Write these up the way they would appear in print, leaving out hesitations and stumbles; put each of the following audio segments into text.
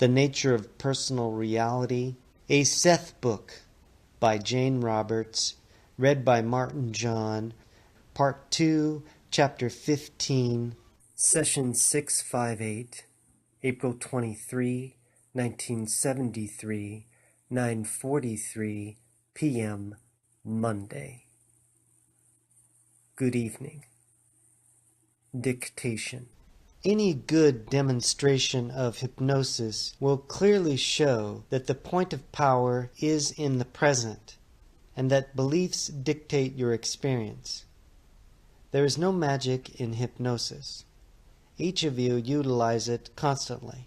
The Nature of Personal Reality, a Seth book by Jane Roberts, read by Martin John, Part 2, Chapter 15, Session 658, April 23, 1973, 9:43 p.m., Monday. Good evening. Dictation. Any good demonstration of hypnosis will clearly show that the point of power is in the present, and that beliefs dictate your experience. There is no magic in hypnosis. Each of you utilize it constantly.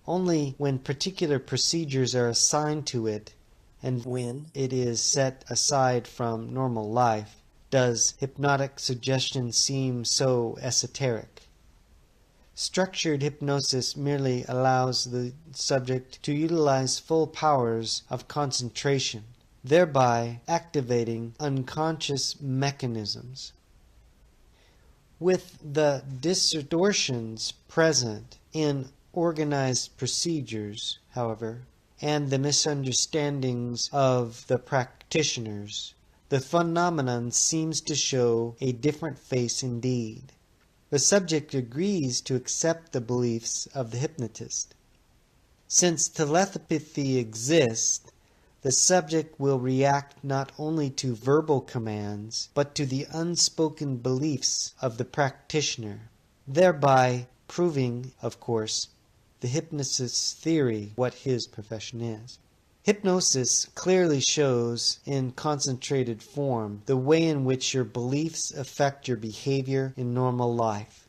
Only when particular procedures are assigned to it, and when it is set aside from normal life, does hypnotic suggestion seem so esoteric. Structured hypnosis merely allows the subject to utilize full powers of concentration, thereby activating unconscious mechanisms. With the distortions present in organized procedures, however, and the misunderstandings of the practitioners, the phenomenon seems to show a different face indeed. The subject agrees to accept the beliefs of the hypnotist. Since telepathy exists, the subject will react not only to verbal commands, but to the unspoken beliefs of the practitioner, thereby proving, of course, the hypnotist's theory what his profession is. Hypnosis clearly shows in concentrated form the way in which your beliefs affect your behavior in normal life.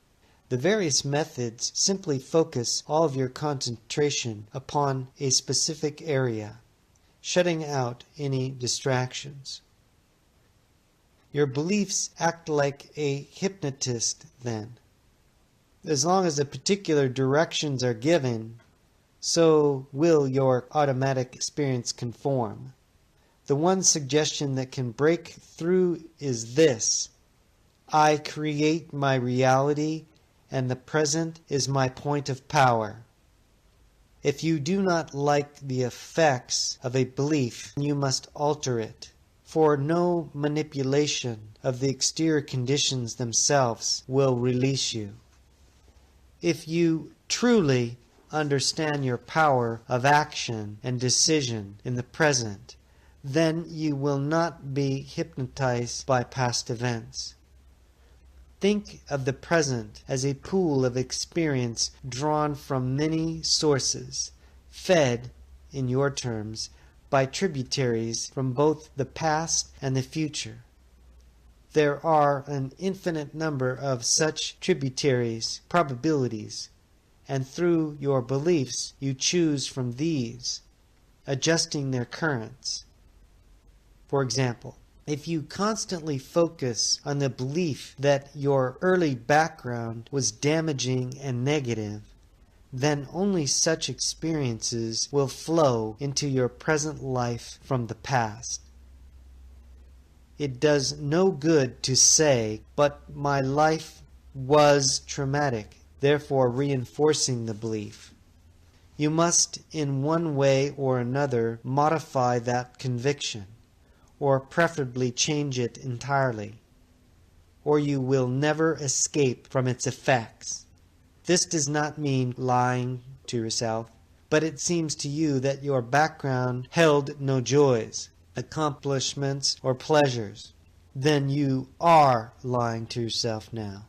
The various methods simply focus all of your concentration upon a specific area, shutting out any distractions. Your beliefs act like a hypnotist then. As long as the particular directions are given, so will your automatic experience conform. The one suggestion that can break through is this: I create my reality, and the present is my point of power. If you do not like the effects of a belief, you must alter it, for no manipulation of the exterior conditions themselves will release you. If you truly understand your power of action and decision in the present, then you will not be hypnotized by past events. Think of the present as a pool of experience drawn from many sources, fed, in your terms, by tributaries from both the past and the future. There are an infinite number of such tributaries, probabilities, and through your beliefs you choose from these, adjusting their currents. For example, if you constantly focus on the belief that your early background was damaging and negative, then only such experiences will flow into your present life from the past. It does no good to say, "But my life was traumatic," therefore reinforcing the belief. You must in one way or another modify that conviction, or preferably change it entirely, or you will never escape from its effects. This does not mean lying to yourself, but it seems to you that your background held no joys, accomplishments, or pleasures. Then you are lying to yourself now.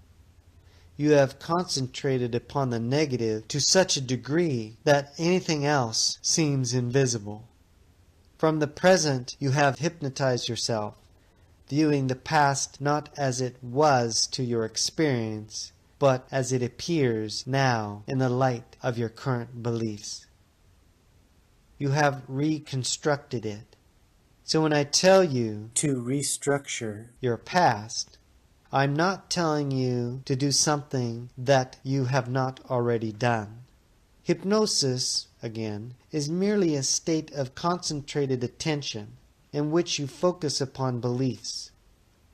You have concentrated upon the negative to such a degree that anything else seems invisible. From the present you have hypnotized yourself, viewing the past not as it was to your experience, but as it appears now in the light of your current beliefs. You have reconstructed it. So when I tell you to restructure your past, I'm not telling you to do something that you have not already done. Hypnosis, again, is merely a state of concentrated attention in which you focus upon beliefs.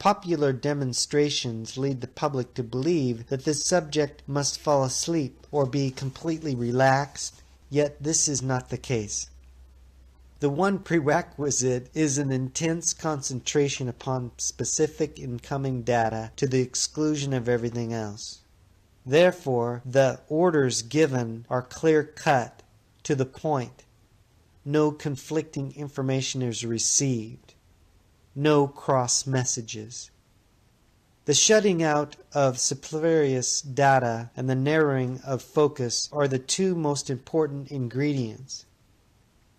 Popular demonstrations lead the public to believe that the subject must fall asleep or be completely relaxed, Yet this is not the case. The one prerequisite is an intense concentration upon specific incoming data to the exclusion of everything else. Therefore, the orders given are clear-cut, to the point. No conflicting information is received. No cross messages. The shutting out of spurious data and the narrowing of focus are the two most important ingredients.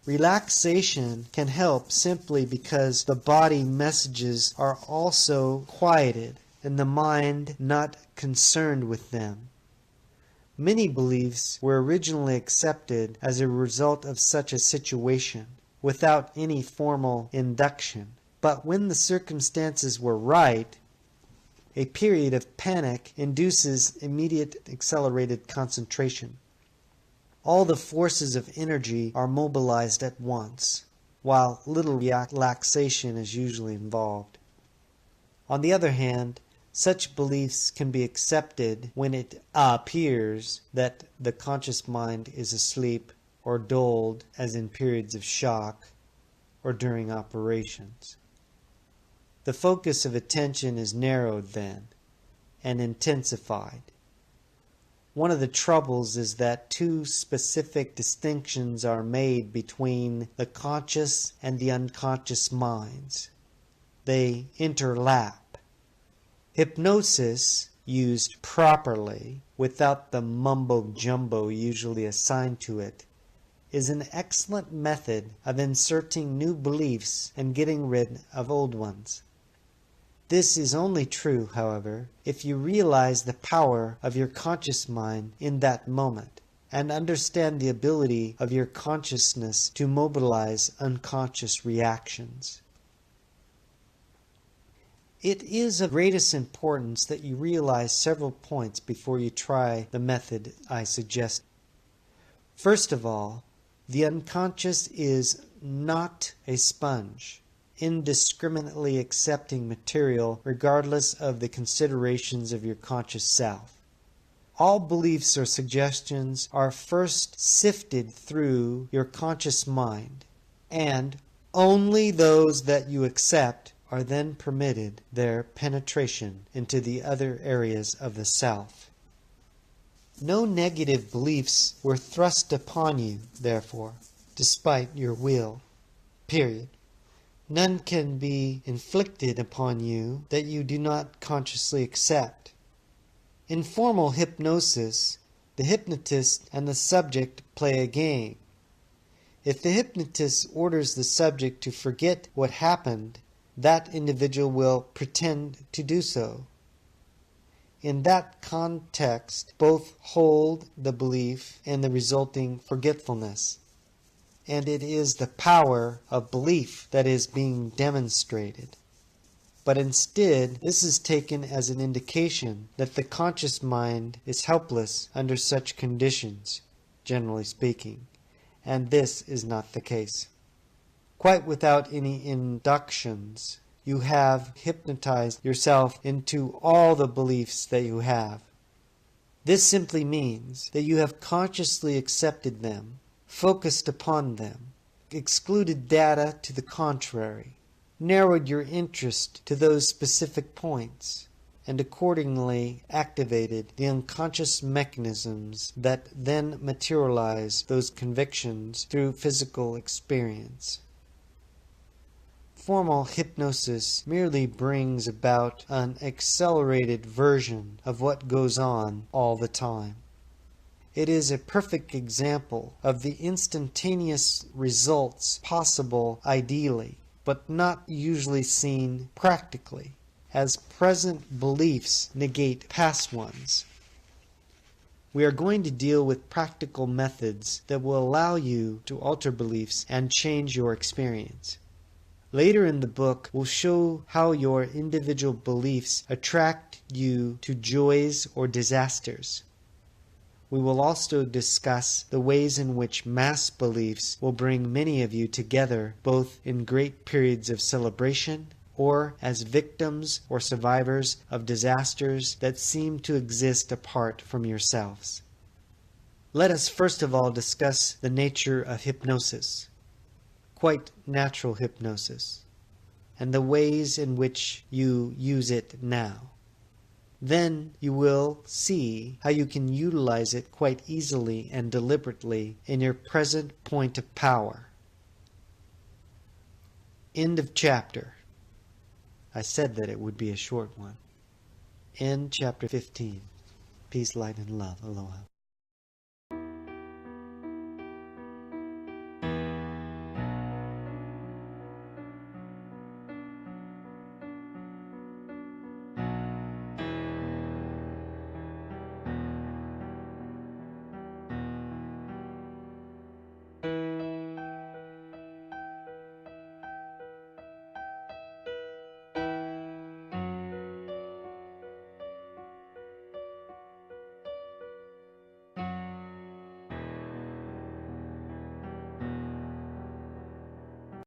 Relaxation can help simply because the body messages are also quieted and the mind not concerned with them. Many beliefs were originally accepted as a result of such a situation, without any formal induction. But when the circumstances were right, a period of panic induces immediate accelerated concentration. All the forces of energy are mobilized at once, while little relaxation is usually involved. On the other hand, such beliefs can be accepted when it appears that the conscious mind is asleep or dulled, as in periods of shock or during operations. The focus of attention is narrowed then and intensified. One of the troubles is that two specific distinctions are made between the conscious and the unconscious minds. They interlap. Hypnosis, used properly, without the mumbo-jumbo usually assigned to it, is an excellent method of inserting new beliefs and getting rid of old ones. This is only true, however, if you realize the power of your conscious mind in that moment and understand the ability of your consciousness to mobilize unconscious reactions. It is of greatest importance that you realize several points before you try the method I suggest. First of all, the unconscious is not a sponge, indiscriminately accepting material regardless of the considerations of your conscious self. All beliefs or suggestions are first sifted through your conscious mind, and only those that you accept are then permitted their penetration into the other areas of the self. No negative beliefs were thrust upon you, therefore, despite your will. Period. None can be inflicted upon you that you do not consciously accept. In formal hypnosis, the hypnotist and the subject play a game. If the hypnotist orders the subject to forget what happened, that individual will pretend to do so. In that context, both hold the belief and the resulting forgetfulness. And it is the power of belief that is being demonstrated. But instead, this is taken as an indication that the conscious mind is helpless under such conditions, generally speaking, and this is not the case. Quite without any inductions, you have hypnotized yourself into all the beliefs that you have. This simply means that you have consciously accepted them, focused upon them, excluded data to the contrary, narrowed your interest to those specific points, and accordingly activated the unconscious mechanisms that then materialize those convictions through physical experience. Formal hypnosis merely brings about an accelerated version of what goes on all the time. It is a perfect example of the instantaneous results possible ideally, but not usually seen practically, as present beliefs negate past ones. We are going to deal with practical methods that will allow you to alter beliefs and change your experience. Later in the book, we'll show how your individual beliefs attract you to joys or disasters. We will also discuss the ways in which mass beliefs will bring many of you together, both in great periods of celebration or as victims or survivors of disasters that seem to exist apart from yourselves. Let us first of all discuss the nature of hypnosis, quite natural hypnosis, and the ways in which you use it now. Then you will see how you can utilize it quite easily and deliberately in your present point of power. End of chapter. I said that it would be a short one. End chapter 15. Peace, light, and love. Aloha.